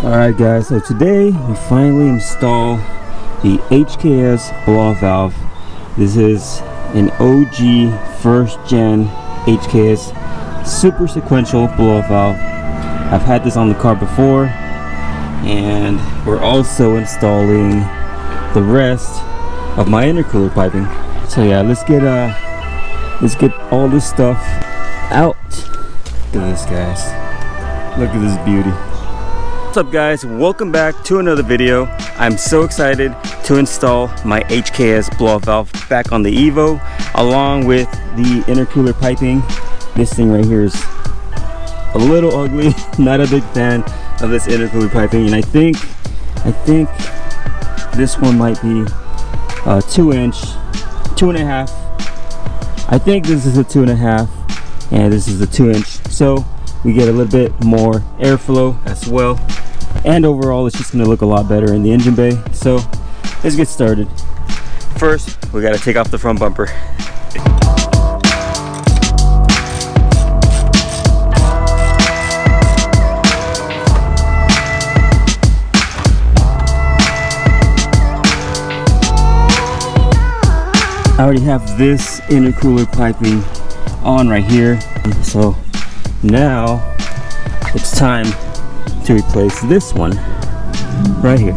Alright guys, so today we finally install the HKS blow off valve. This is an OG first gen HKS super sequential blow off valve. I've had this on the car before, and we're also installing the rest of my intercooler piping. So yeah, let's get all this stuff out. Look at this, guys. Look at this beauty. What's up guys, welcome back to another video. I'm so excited to install my HKS blow off valve back on the Evo, along with the intercooler piping. This thing right here is a little ugly. Not a big fan of this intercooler piping, and I think this one might be 2-inch, 2.5. I think this is a 2.5 and this is a 2-inch, so we get a little bit more airflow as well, and overall it's just going to look a lot better in the engine bay. So let's get started. First we got to take off the front bumper. I already have this intercooler piping on right here, so now it's time to replace this one right here.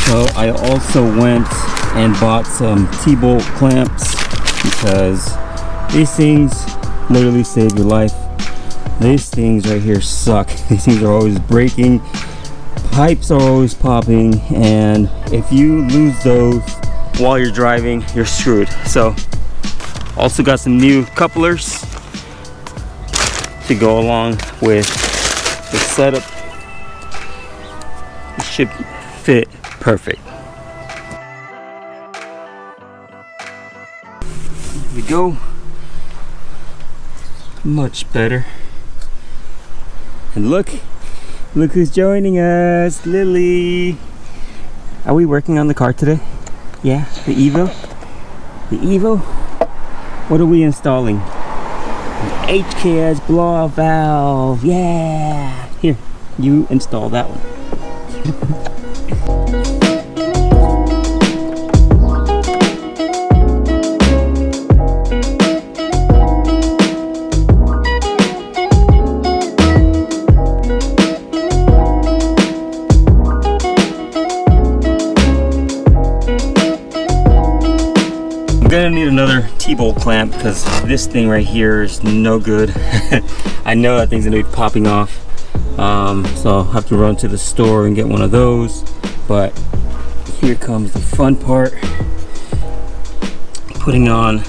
So I also went and bought some T-bolt clamps because these things literally save your life. These things right here suck. These things are always breaking, pipes are always popping, and if you lose those while you're driving, you're screwed. So also got some new couplers to go along with the setup. It should fit perfect. Here we go. Much better. And look who's joining us, Lily. Are we working on the car today? Yeah, the Evo. The Evo. What are we installing? An HKS blow off valve. Yeah. Here, you install that one. I'm gonna need another T-bolt clamp because this thing right here is no good. I know that thing's gonna be popping off, so I'll have to run to the store and get one of those. But here comes the fun part: putting on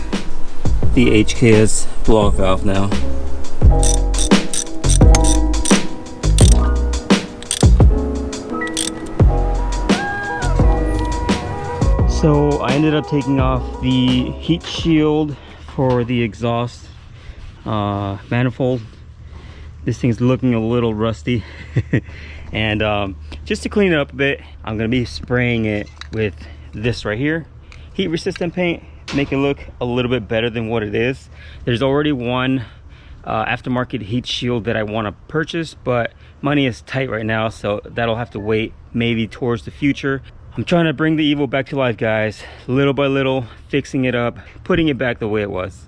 the HKS blow off valve now. So I ended up taking off the heat shield for the exhaust manifold. This thing's looking a little rusty. And just to clean it up a bit, I'm gonna be spraying it with this right here, heat resistant paint, make it look a little bit better than what it is. There's already one aftermarket heat shield that I want to purchase, but money is tight right now, so that'll have to wait maybe towards the future. I'm trying to bring the Evo back to life, guys, little by little, fixing it up, putting it back the way it was.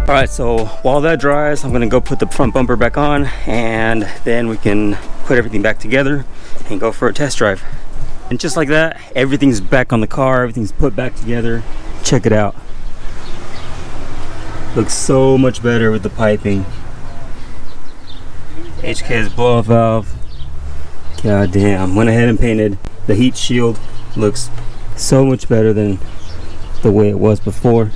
All right, so while that dries, I'm gonna go put the front bumper back on, and then we can put everything back together and go for a test drive. And just like that, everything's back on the car, everything's put back together. Check it out. Looks so much better with the piping. HKS blow off valve. God damn, went ahead and painted the heat shield. Looks so much better than the way it was before.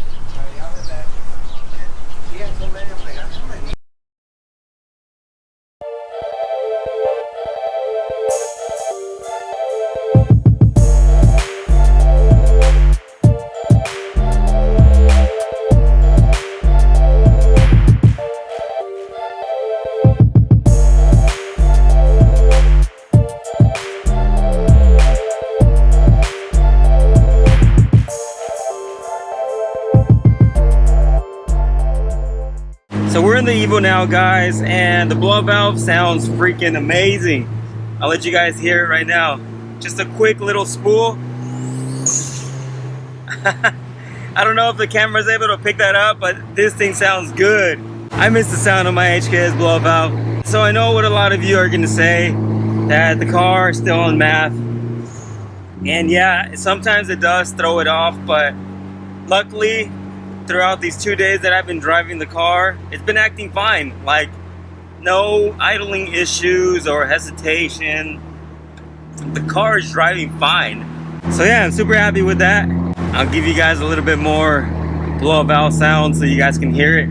So we're in the Evo now, guys, and the blow-off valve sounds freaking amazing. I'll let you guys hear it right now. Just a quick little spool. I don't know if the camera's able to pick that up, but this thing sounds good. I miss the sound of my HKS blow-off valve. So I know what a lot of you are gonna say, that the car is still on math. And yeah, sometimes it does throw it off, but luckily, throughout these 2 days that I've been driving the car, it's been acting fine. Like, no idling issues or hesitation. The car is driving fine. So yeah, I'm super happy with that. I'll give you guys a little bit more blow-off valve sound so you guys can hear it.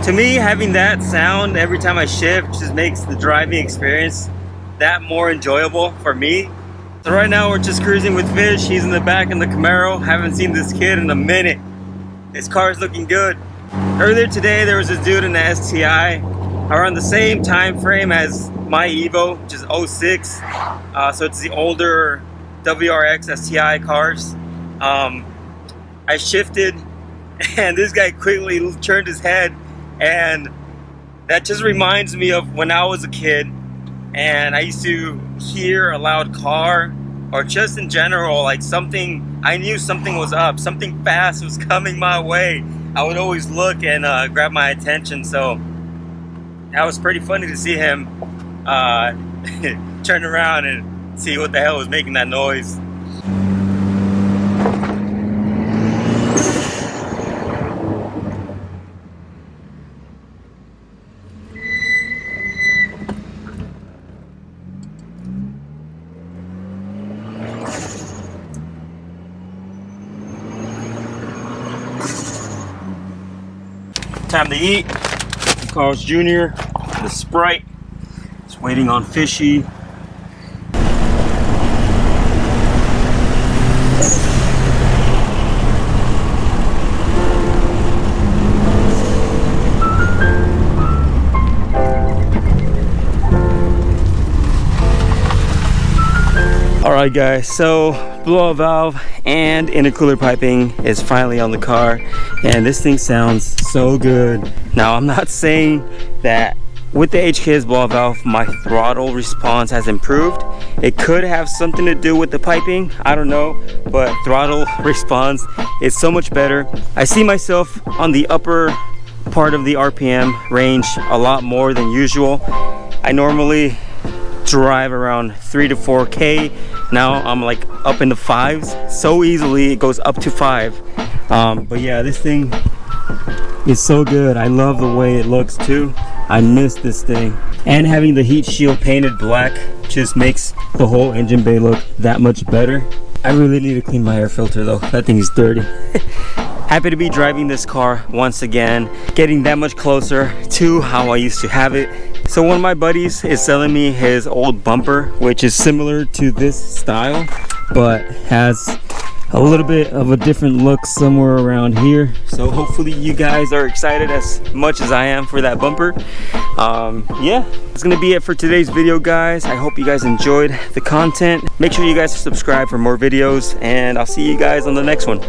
To me, having that sound every time I shift just makes the driving experience that more enjoyable for me. So right now we're just cruising with Fish. He's in the back in the Camaro. Haven't seen this kid in a minute. His car's looking good. Earlier today there was this dude in the STI around the same time frame as my Evo, which is 06. So it's the older WRX STI cars. I shifted and this guy quickly turned his head, and that just reminds me of when I was a kid and I used to hear a loud car, or just in general, like something, I knew something was up, something fast was coming my way. I would always look and grab my attention. So that was pretty funny to see him turn around and see what the hell was making that noise. Time to eat. Carl's Jr., the Sprite. Just waiting on Fishy. Alright guys, so blow-off valve and intercooler piping is finally on the car, and this thing sounds so good. Now I'm not saying that with the HKS blow-off valve my throttle response has improved. It could have something to do with the piping, I don't know, but throttle response is so much better. I see myself on the upper part of the RPM range a lot more than usual. I normally drive around 3 to 4K. Now I'm like up in the 5s so easily. It goes up to 5. But yeah, this thing is so good. I love the way it looks too. I miss this thing, and having the heat shield painted black just makes the whole engine bay look that much better. I really need to clean my air filter though. That thing is dirty. Happy to be driving this car once again, getting that much closer to how I used to have it. So one of my buddies is selling me his old bumper, which is similar to this style, but has a little bit of a different look somewhere around here. So hopefully you guys are excited as much as I am for that bumper. Yeah, that's gonna be it for today's video, guys. I hope you guys enjoyed the content. Make sure you guys subscribe for more videos, and I'll see you guys on the next one.